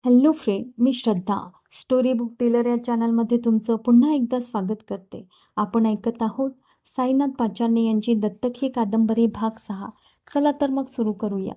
Hello friend, मी श्रद्धा. Story book teller या चॅनलमध्ये तुमचं पुन्हा एकदा स्वागत करते. आपण ऐकत आहोत साईनाथ पाचारणे यांची दत्तक ही कादंबरी भाग 6. चला तर मग सुरू करूया.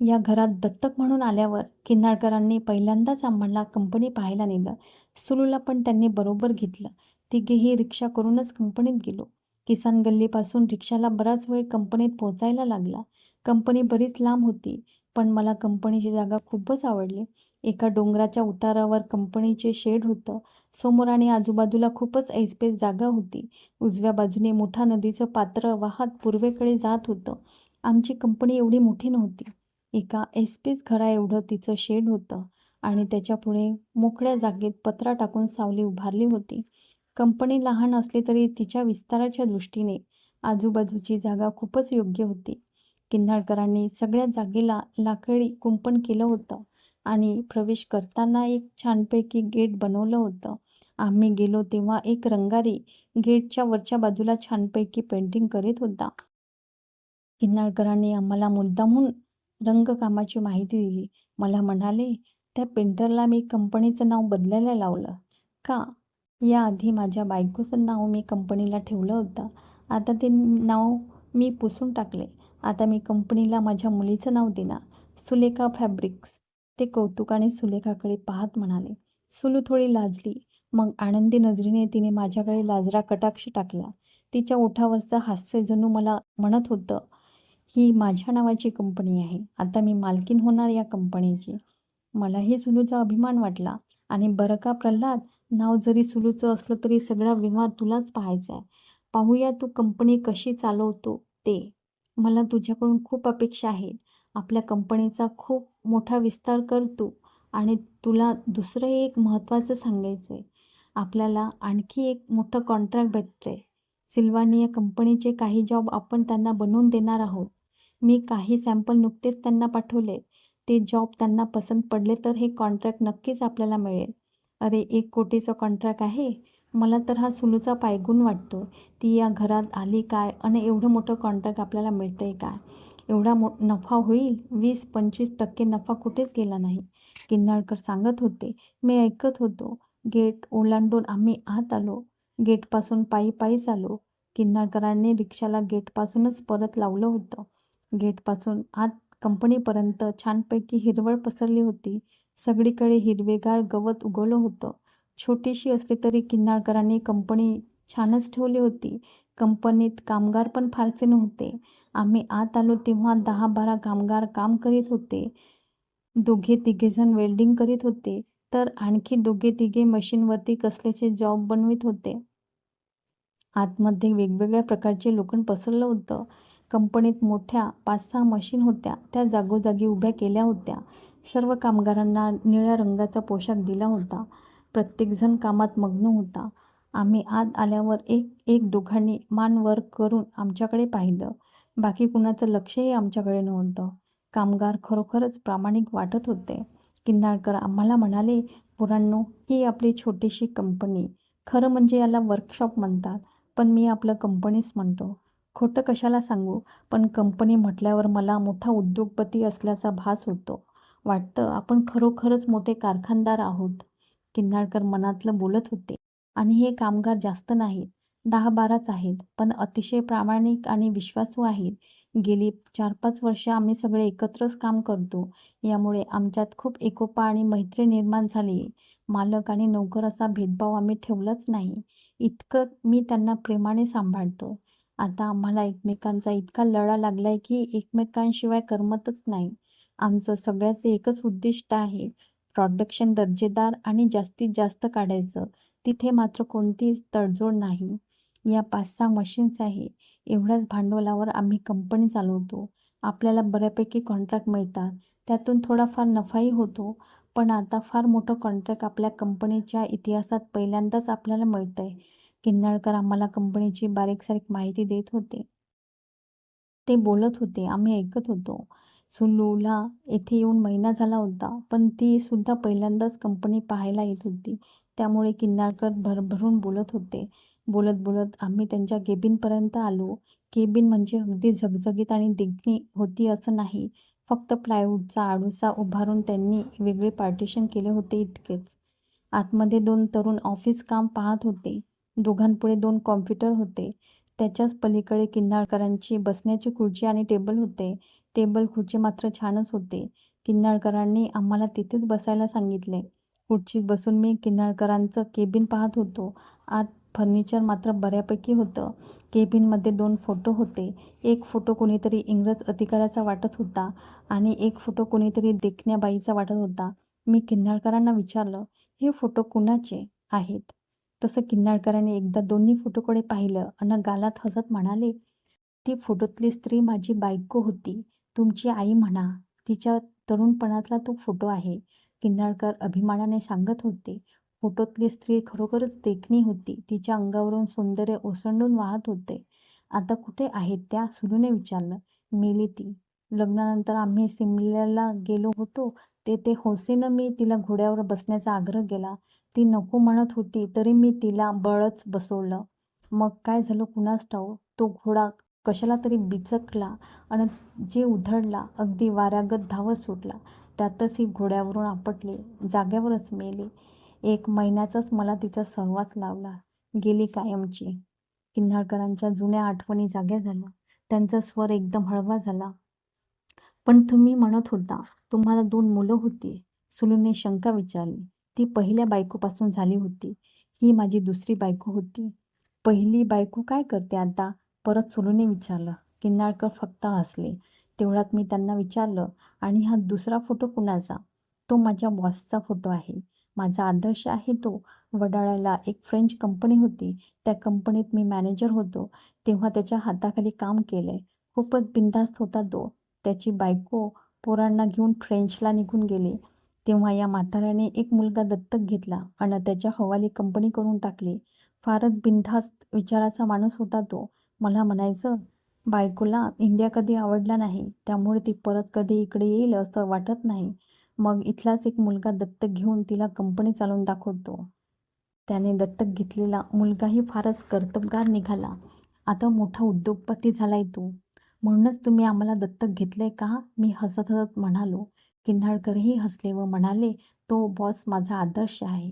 या घरात दत्तक म्हणून आल्यावर किन्नाळकरांनी पहिल्यांदाच आम्हाला कंपनी पाहायला नेलं. सुलूला पण त्यांनी बरोबर घेतलं. तिघेही रिक्षा करूनच कंपनीत गेलो. किसान गल्लीपासून रिक्षाला बराच वेळ कंपनीत पोहोचायला लागला. कंपनी बरीच लांब होती, पण मला कंपनीची जागा खूपच आवडली. एका डोंगराच्या उतारावर कंपनीचे शेड होतं. समोर आणि आजूबाजूला खूपच ऐसपैस जागा होती. उजव्या बाजूने मोठा नदीचं पात्र वाहत पूर्वेकडे जात होतं. आमची कंपनी एवढी मोठी नव्हती. एका ऐसपैस घराएवढं तिचं शेड होतं आणि त्याच्यापुढे मोकळ्या जागेत पत्रा टाकून सावली उभारली होती. कंपनी लहान असली तरी तिच्या विस्ताराच्या दृष्टीने आजूबाजूची जागा खूपच योग्य होती. किन्नाळकरांनी सगळ्या जागेला लाकडी कुंपण केलं होतं आणि प्रवेश करताना एक छानपैकी गेट बनवलं होतं. आम्ही गेलो तेव्हा एक रंगारी गेटच्या वरच्या बाजूला छानपैकी पेंटिंग करीत होता. किन्नाळकरांनी आम्हाला मुद्दामहून रंगकामाची माहिती दिली. मला म्हणाले, त्या पेंटरला मी कंपनीचं नाव बदलायला लावलं. का? याआधी माझ्या बायकोचं नाव मी कंपनीला ठेवलं होतं. आता ते नाव मी पुसून टाकले. आता मी कंपनीला माझ्या मुलीचं नाव देणार, सुलेखा फॅब्रिक्स. ते कौतुकाने सुलेखाकडे पाहत म्हणाले. सुलू थोडी लाजली. मग आनंदी नजरेने तिने माझ्याकडे लाजरा कटाक्ष टाकला. तिच्या ओठावरचं हास्य जणू मला म्हणत होतं, ही माझ्या नावाची कंपनी आहे. आता मी मालकीण होणार या कंपनीची. मलाही सुलूचा अभिमान वाटला. आणि बरं का प्रल्हाद, नाव जरी सुलूचं असलं तरी सगळा व्यवहार तुलाच पाहायचा आहे. पाहूया तू कंपनी कशी चालवतो ते. मला तुझ्याकडून खूप अपेक्षा आहेत. आपल्या कंपनीचा खूप मोठा विस्तार कर तू. आणि तुला दुसरं एक महत्त्वाचं सांगायचं आहे. आपल्याला आणखी एक मोठं कॉन्ट्रॅक्ट भेटतंय. सिल्वानिया कंपनीचे काही जॉब आपण त्यांना बनवून देणार आहोत. मी काही सॅम्पल नुकतेच त्यांना पाठवले. ते जॉब त्यांना पसंत पडले तर हे कॉन्ट्रॅक्ट नक्कीच आपल्याला मिळेल. अरे, 1 कोटीचं कॉन्ट्रॅक्ट आहे. मला तर हा सुलूचा पायगुण वाटतो. ती या घरात आली काय आणि एवढं मोठं कॉन्ट्रॅक्ट आपल्याला मिळतंय काय? एवढा नफा होईल. 20-25% नफा कुठेच गेला नाही. किन्नाळकर सांगत होते. मी ऐकत होतो. गेट ओलांडून आम्ही आत आलो. गेटपासून पायी पायीच आलो. किन्नाळकरांनी रिक्षाला गेटपासूनच परत लावलं होतं. गेटपासून आत कंपनीपर्यंत छानपैकी हिरवळ पसरली होती. सगळीकडे हिरवेगार गवत उगवलं होतं. छोटीशी असली तरी किन्नाळकरांनी कंपनी छानच ठेवली होती. कंपनीत कामगार पण फारसे नव्हते. आम्ही आत आलो तेव्हा 10-12 कामगार काम करीत होते. 2-3 वेल्डिंग करीत होते, तर आणखी 2-3 मशीनवरती कसल्याचे जॉब बनवित होते. आतमध्ये वेगवेगळ्या प्रकारचे लोखंड पसरलं होतं. कंपनीत मोठ्या 5-6 मशीन होत्या. त्या जागोजागी उभ्या केल्या होत्या. सर्व कामगारांना निळ्या रंगाचा पोशाख दिला होता. प्रत्येकजण कामात मग्न होता. आम्ही आत आल्यावर एक दोघांनी मान वर करून आमच्याकडे पाहिलं. बाकी कुणाचं लक्षही आमच्याकडे नव्हतं. कामगार खरोखरच प्रामाणिक वाटत होते. किन्नाळकर आम्हाला म्हणाले, पोरांनो, ही आपली छोटीशी कंपनी. खरं म्हणजे याला वर्कशॉप म्हणतात, पण मी आपलं कंपनीच म्हणतो. खोटं कशाला सांगू, पण कंपनी म्हटल्यावर मला मोठा उद्योगपती असल्याचा भास होतो. वाटतं आपण खरोखरच मोठे कारखानदार आहोत. किन्नाळकर मनातलं बोलत होते. आणि हे कामगार जास्त नाहीत, 10-12च आहेत, पण अतिशय प्रामाणिक आणि विश्वासू आहेत. गेली 4-5 वर्षे आम्ही सगळे एकत्रच काम करतो. यामुळे आमच्यात खूप एकोपा आणि मैत्री निर्माण झाली. मालक आणि नोकर असा भेदभाव आम्ही ठेवलाच नाही. इतकं मी त्यांना प्रेमाने सांभाळतो. आता आम्हाला एकमेकांचा इतका लळा लागलाय की एकमेकांशिवाय करमतच नाही. आमचं सगळ्याचं एकच उद्दिष्ट आहे, प्रोडक्शन दर्जेदार आणि जास्तीत जास्त काढायचं. तिथे मात्र कोणतीच तडजोड नाही. या 5-6 मशीन्स आहे. एवढ्याच भांडवलावर आम्ही कंपनी चालवतो. आपल्याला बऱ्यापैकी कॉन्ट्रॅक्ट मिळतात. त्यातून थोडाफार नफाही होतो. पण आता फार मोठं कॉन्ट्रॅक्ट आपल्या कंपनीच्या इतिहासात पहिल्यांदाच आपल्याला मिळतंय. किन्नाळकर आम्हाला कंपनीची बारीक-सारीक माहिती देत होते. ते बोलत होते. आम्ही ऐकत होतो. सुलूला येथे येऊन महिना झाला होता, पण ती सुद्धा पहिल्यांदाच कंपनी पाहायला येत होती. त्यामुळे किन्नाळकर भरभरून बोलत होते. बोलत बोलत आम्ही त्यांच्या केबिनपर्यंत आलो. केबिन म्हणजे अगदी झगझगीत आणि देखणी होती असं नाही, फक्त प्लायवूडचा आडोसा उभारून त्यांनी वेगळे पार्टिशन केले होते इतकेच. आतमध्ये 2 तरुण ऑफिस काम पाहत होते. दोघांपुढे 2 कॉम्प्युटर होते. त्याच्याच पलीकडे किन्नाळकरांची बसण्याची खुर्ची आणि टेबल होते. टेबल खुर्ची मात्र छानच होते. किन्नाळकरांनी आम्हाला तिथेच बसायला सांगितले. खुर्चीत बसून मी किन्नाळकरांचं केबिन पाहत होतो. आत फर्निचर मात्र बऱ्यापैकी होतं. केबिनमध्ये 2 फोटो होते. एक फोटो कोणीतरी इंग्रज अधिकाऱ्याचा वाटत होता आणि एक फोटो कोणीतरी देखण्या बाईचा वाटत होता. मी किन्नाळकरांना विचारलं, हे फोटो कुणाचे आहेत? तसं किन्नाळकरांनी एकदा दोन्ही फोटोकडे पाहिलं अन् गालात हसत म्हणाले, ती फोटोतली स्त्री माझी बायको होती. तुमची आई म्हणा. तिच्या तरुणपणातला तो फोटो आहे. किन्नाळकर अभिमानाने सांगत होते. फोटोतली स्त्री खरोखरच देखणी होती. तिच्या अंगावरून सौंदर्य ओसंडून वाहत होते. आता कुठे आहेत त्या? सुलूने विचारलं. मेली ती. लग्नानंतर आम्ही सिमल्याला गेलो होतो. तेथे हौसेनं मी तिला घोड्यावर बसण्याचा आग्रह केला. ती नको म्हणत होती तरी मी तिला बळच बसवलं. मग काय झालं कुणास ठाऊक. तो घोडा कशाला तरी बिचकला आणि जे उधळला अगदी वाऱ्यागत धावत सुटला. त्यातच ही घोड्यावरून आपटली. जाग्यावरच मेली. 1 महिन्याचाच मला तिचा सहवास लावला. गेली कायमची. किन्नाळकरांच्या जुन्या आठवणी जाग्या झाल्या. त्यांचा स्वर एकदम हळवा झाला. पण तुम्ही म्हणत होता तुम्हाला 2 मुलं होती. सुलूने शंका विचारली. ती पहिल्या बायकोपासून झाली होती. ही माझी दुसरी बायको होती. पहिली बायको काय करते आता? परत सुलूने विचारलं. किन्नाळकर फक्त हसले. तेवढ्यात मी त्यांना विचारलं, आणि हा दुसरा फोटो कुणाचा? तो माझ्या बॉसचा फोटो आहे. माझा आदर्श आहे तो. वडाळ्याला एक फ्रेंच कंपनी होती. त्या कंपनीत मी मॅनेजर होतो. तेव्हा त्याच्या हाताखाली काम केलंय. खूपच बिनधास्त होता तो. त्याची बायको पोरांना घेऊन फ्रेंचला निघून गेली. तेव्हा या म्हाताऱ्याने एक मुलगा दत्तक घेतला आणि त्याच्या हवाली कंपनी करून टाकली. फारच बिनधास्त विचाराचा माणूस होता तो. मला म्हणायचं, बायकोला इंडिया कधी आवडला नाही. त्यामुळे ती परत कधी इकडे येईल असं वाटत नाही. मग इथलाच एक मुलगा दत्तक घेऊन तिला कंपनी चालवून दाखवतो. त्याने दत्तक घेतलेला मुलगाही फारच कर्तबगार निघाला. आता मोठा उद्योगपती झालाय तो. म्हणूनच तुम्ही आम्हाला दत्तक घेतलंय का? मी हसत हसत म्हणालो. किन्नाळकरही हसले व म्हणाले, तो बॉस माझा आदर्श आहे.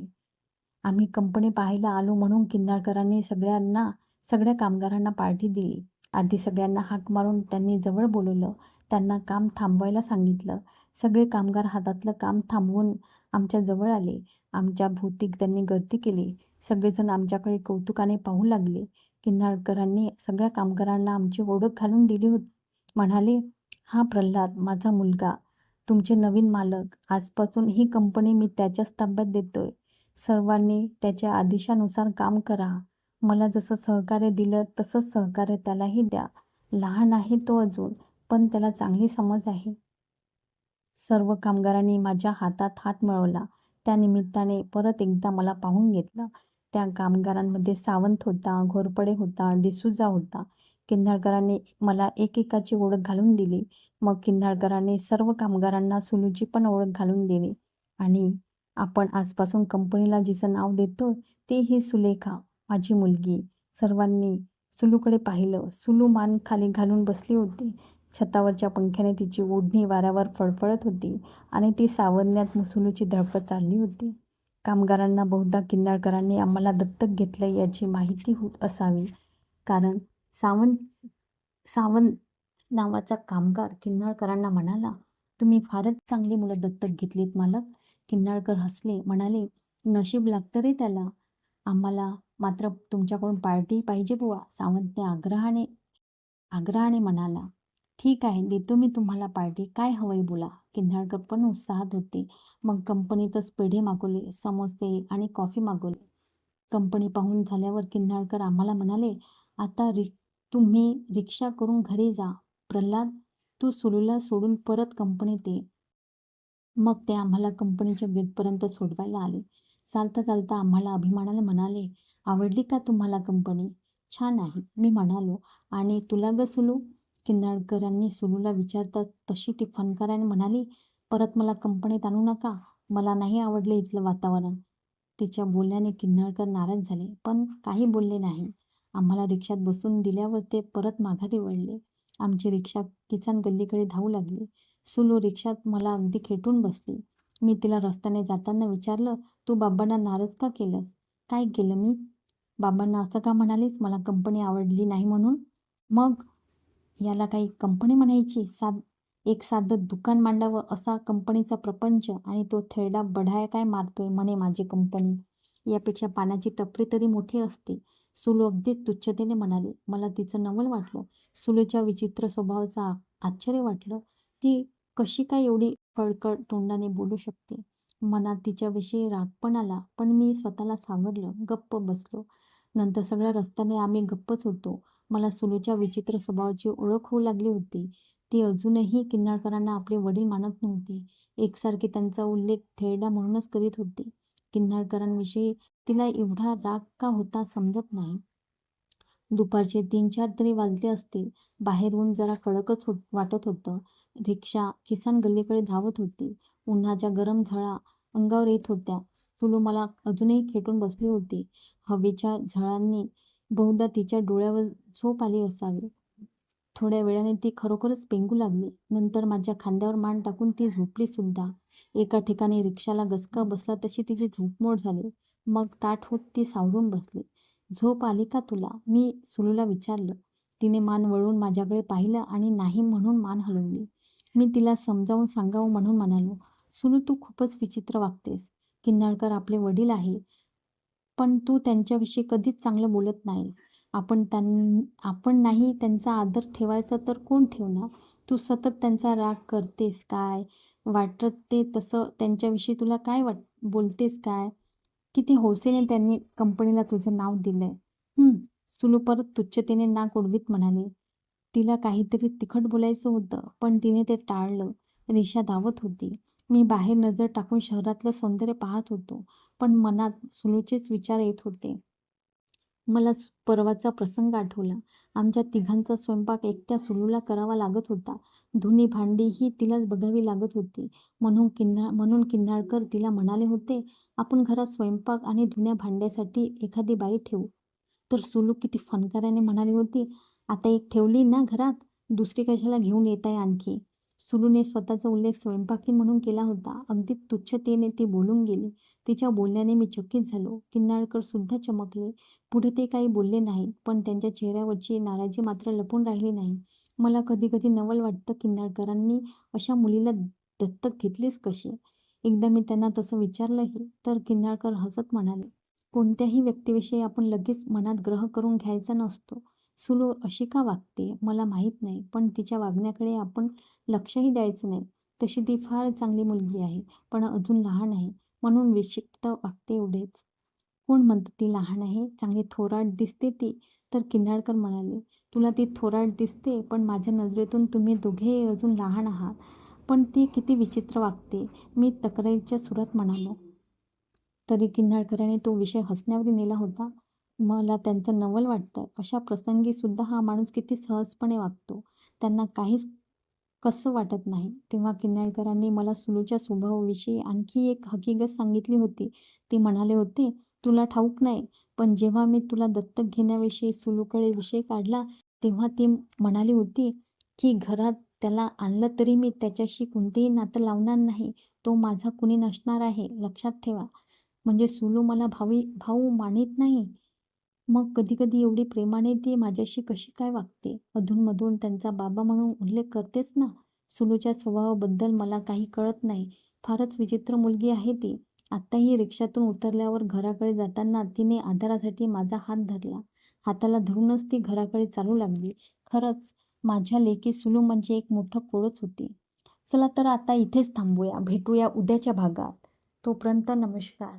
आम्ही कंपनी पाहायला आलो म्हणून किन्नाळकरांनी सगळ्या कामगारांना पार्टी दिली. आधी सगळ्यांना हाक मारून त्यांनी जवळ बोलवलं. त्यांना काम थांबवायला सांगितलं. सगळे कामगार हातातलं काम थांबवून आमच्या जवळ आले. आमच्या भोवती त्यांनी गर्दी केली. सगळेजण आमच्याकडे कौतुकाने पाहू लागले. किन्नाळकरांनी सगळ्या कामगारांना आमची ओळख घालून दिली होती. म्हणाले, हा प्रल्हाद माझा मुलगा, तुमचे नवीन मालक. आजपासून ही कंपनी मी त्याच्याच ताब्यात देतोय. सर्वांनी त्याच्या आदेशानुसार काम करा. मला जसं सहकार्य दिलं तसंच सहकार्य त्यालाही द्या. लहान आहे तो अजून, पण त्याला चांगली समज आहे. सर्व कामगारांनी माझ्या हातात हात मिळवला. त्या निमित्ताने परत एकदा मला पाहून घेतलं. त्या कामगारांमध्ये सावंत होता, घोरपडे होता, डिसूजा होता. किन्नाळकरांनी मला एकेकाची ओळख घालून दिली. मग किन्नाळकरांनी सर्व कामगारांना सुलूची पण ओळख घालून दिली. आणि आपण आजपासून कंपनीला जिचं नाव देतो ते ही सुलेखा, माझी मुलगी. सर्वांनी सुलूकडे पाहिलं. सुलू मान खाली घालून बसली होती. छतावरच्या पंख्याने तिची ओढणी वाऱ्यावर फडफडत होती आणि ती सावरण्यात सुलूची धडपड चालली होती. कामगारांना बहुधा किन्नाळकरांनी आम्हाला दत्तक घेतलं याची माहिती असावी. कारण सावंत नावाचा कामगार किन्नाळकरांना म्हणाला, तुम्ही फारच चांगली मुलं दत्तक घेतलीत मालक. किन्नाळकर हसले. म्हणाले, नशीब लागतं रे त्याला. आम्हाला मात्र तुमच्याकडून पार्टी पाहिजे बुवा. सावंतने आग्रहाने म्हणाला. ठीक आहे, देतो मी तुम्हाला पार्टी. काय हवंय बोला. किन्नाळकर पण उत्साहात होते. मग कंपनीतच पेढे मागवले, समोसे आणि कॉफी मागवली. कंपनी पाहून झाल्यावर किन्नाळकर आम्हाला म्हणाले, आता तुम्ही रिक्षा करून घरी जा. प्रल्हाद, तू सुलूला सोडून परत कंपनीत ये. मग ते आम्हाला कंपनीच्या गेटपर्यंत सोडवायला आले. चालता चालता आम्हाला अभिमानाने म्हणाले, आवडली का तुम्हाला कंपनी? छान आहे, मी म्हणालो. आणि तुला ग सुलू? किन्नाळकरांनी सुलूला विचारतात तशी ती फणकाराने म्हणाली, परत मला कंपनीत आणू नका. मला नाही आवडले इथलं वातावरण. तिच्या बोलण्याने किन्नाळकर नाराज झाले, पण काही बोलले नाही. आम्हाला रिक्षात बसून दिल्यावर ते परत माघारी वळले. आमची रिक्षा किसान गल्लीकडे धावू लागली. सुलू रिक्षात मला अगदी खेटून बसली. मी तिला रस्त्याने जाताना विचारलं, तू बाबांना नाराज का केलंस? काय केलं मी? बाबांना असं का म्हणालीस मला कंपनी आवडली नाही म्हणून? मग याला काही कंपनी म्हणायची? एक साधं दुकान मांडावं असा कंपनीचा प्रपंच आणि तो थेरडा बढाया काय मारतोय म्हणे माझी कंपनी. यापेक्षा पाण्याची टपरी तरी मोठी असते. सुलू अगदीच तुच्छतेने म्हणाली. मला तिचं नवल वाटलं. सुलूच्या विचित्र स्वभावाचं आश्चर्य वाटलं. ती कशी काय एवढी फळकट तोंडाने बोलू शकते? मनात तिच्याविषयी राग पण आला, पण मी स्वतःला सावरलं, गप्प बसलो. नंतर सगळ्या रस्त्याने आम्ही गप्पच होतो. मला सुलूच्या विचित्र स्वभावाची ओळख होऊ लागली होती. ती अजूनही किन्नाळकरांना आपले वडील मानत नव्हती. एकसारखी त्यांचा उल्लेख थेरडा म्हणूनच करीत होती. किन्नाळकरांविषयी तिला एवढा राग का होता समजत नाही. दुपारचे 3-4 तरी वाजले असतील. बाहेर ऊन जरा कडकच वाटत होतं. रिक्षा किसान गल्लीकडे धावत होती. उन्हाच्या गरम झळा अंगावर येत होत्या. सुलू मला अजूनही खेटून बसली होती. हवेच्या झळांनी बहुधा तिच्या डोळ्यावर झोप आली असावी. थोड्या वेळाने ती खरोखरच पेंगू लागली. नंतर माझ्या खांद्यावर मान टाकून ती झोपली सुद्धा. एका ठिकाणी रिक्षाला गचका बसला तशी तिची झोपमोड झाली. मग ताठ होत ती सावरून बसली. झोप आली का तुला? मी सुलूला विचारलं. तिने मान वळवून माझ्याकडे पाहिलं आणि नाही म्हणून मान हलवली. मी तिला समजावून सांगावं म्हणून म्हणालो, सुलू तू खूपच विचित्र वागतेस. किन्नाळकर आपले वडील आहे, पण तू त्यांच्याविषयी कधीच चांगलं बोलत नाहीस. आपण नाही त्यांचा आदर ठेवायचा तर कोण ठेवणार? तू सतत त्यांचा राग करतेस काय? वाटत ते तसं त्यांच्याविषयी तुला काय बोलतेस काय? किती हौसेने त्यांनी कंपनीला तुझं नाव दिलंय. सुलू परत तुच्छतेने नाक उडवीत म्हणाली. तिला काहीतरी तिखट बोलायचं होतं, पण तिने ते टाळलं. रिक्षा धावत होती. मी बाहेर नजर टाकून शहरातलं सौंदर्य पाहत होतो, पण मनात सुलूचेच विचार येत होते. मला परवाचा प्रसंग आठवला. आमच्या तिघांचा स्वयंपाक एकट्या सुलूला करावा लागत होता. धुणी भांडी ही तिलाच बघावी लागत होती. म्हणून किन्नाळकर तिला म्हणाले होते, आपण घरात स्वयंपाक आणि धुण्या भांड्यासाठी एखादी बाई ठेवू. तर सुलू किती फणकाराने म्हणाली होती, आता एक ठेवली ना घरात, दुसरी कशाला घेऊन येताय आणखी? सुलूने स्वतःचा उल्लेख स्वयंपाकीण म्हणून केला होता. अगदी तुच्छतेने ती बोलून गेली. तिच्या बोलण्याने मी चकित झालो. किन्नाळकर सुद्धा चमकले. पुढे ते काही बोलले नाहीत, पण त्यांच्या चेहऱ्यावरची नाराजी मात्र लपून राहिली नाही. मला कधी कधी नवल वाटतं, किन्नाळकरांनी अशा मुलीला दत्तक घेतलीच कशी? एकदा मी त्यांना तसं विचारलंही, तर किन्नाळकर हसत म्हणाले, कोणत्याही व्यक्तीविषयी आपण लगेच मनात ग्रह करून घ्यायचा नसतो. सुलू अशी का वागते मला माहीत नाही, पण तिच्या वागण्याकडे आपण लक्षही द्यायचं नाही. तशी ती फार चांगली मुलगी आहे, पण अजून लहान आहे, म्हणून विक्षिप्त वागते एवढेच. कोण म्हणतं ती लहान आहे? चांगली थोराड दिसते ती. तर किन्नाळकर म्हणाले, तुला ती थोराड दिसते, पण माझ्या नजरेतून तुम्ही दोघेही अजून लहान आहात. पण ती किती विचित्र वागते, मी तक्रारीच्या सुरात म्हणालो. तरी किन्नाळकरांनी तो विषय हसण्यावर नेला होता. मला त्यांचं नवल वाटतं. अशा प्रसंगी सुद्धा हा माणूस किती सहजपणे वागतो. त्यांना काहीच कसं वाटत नाही. तेव्हा किन्नाळकरांनी मला सुलूच्या स्वभावाविषयी आणखी एक हकीकत सांगितली होती. ते म्हणाले होते, तुला ठाऊक नाही, पण जेव्हा मी तुला दत्तक घेण्याविषयी सुलूकडे विषय काढला, तेव्हा ती म्हणाली होती की घरात त्याला आणलं तरी मी त्याच्याशी कोणतेही नातं लावणार नाही. तो माझा कुणी नसणार आहे, लक्षात ठेवा. म्हणजे सुलू मला भाऊ मानित नाही. मग कधी-कधी एवढी प्रेमाने ती माझ्याशी कशी काय वागते? अधूनमधून त्यांचा बाबा म्हणून उल्लेख करतेच ना. सुलूच्या स्वभावाबद्दल मला काही कळत नाही. फारच विचित्र मुलगी आहे ती. आत्ताही रिक्षातून उतरल्यावर घराकडे जाताना तिने आधारासाठी माझा हात धरला. हाताला धरूनच ती घराकडे चालू लागली. खरंच माझ्या लेकी सुलू म्हणजे एक मोठं कोडच होती. चला तर आता इथेच थांबूया. भेटूया उद्याच्या भागात. तोपर्यंत नमस्कार.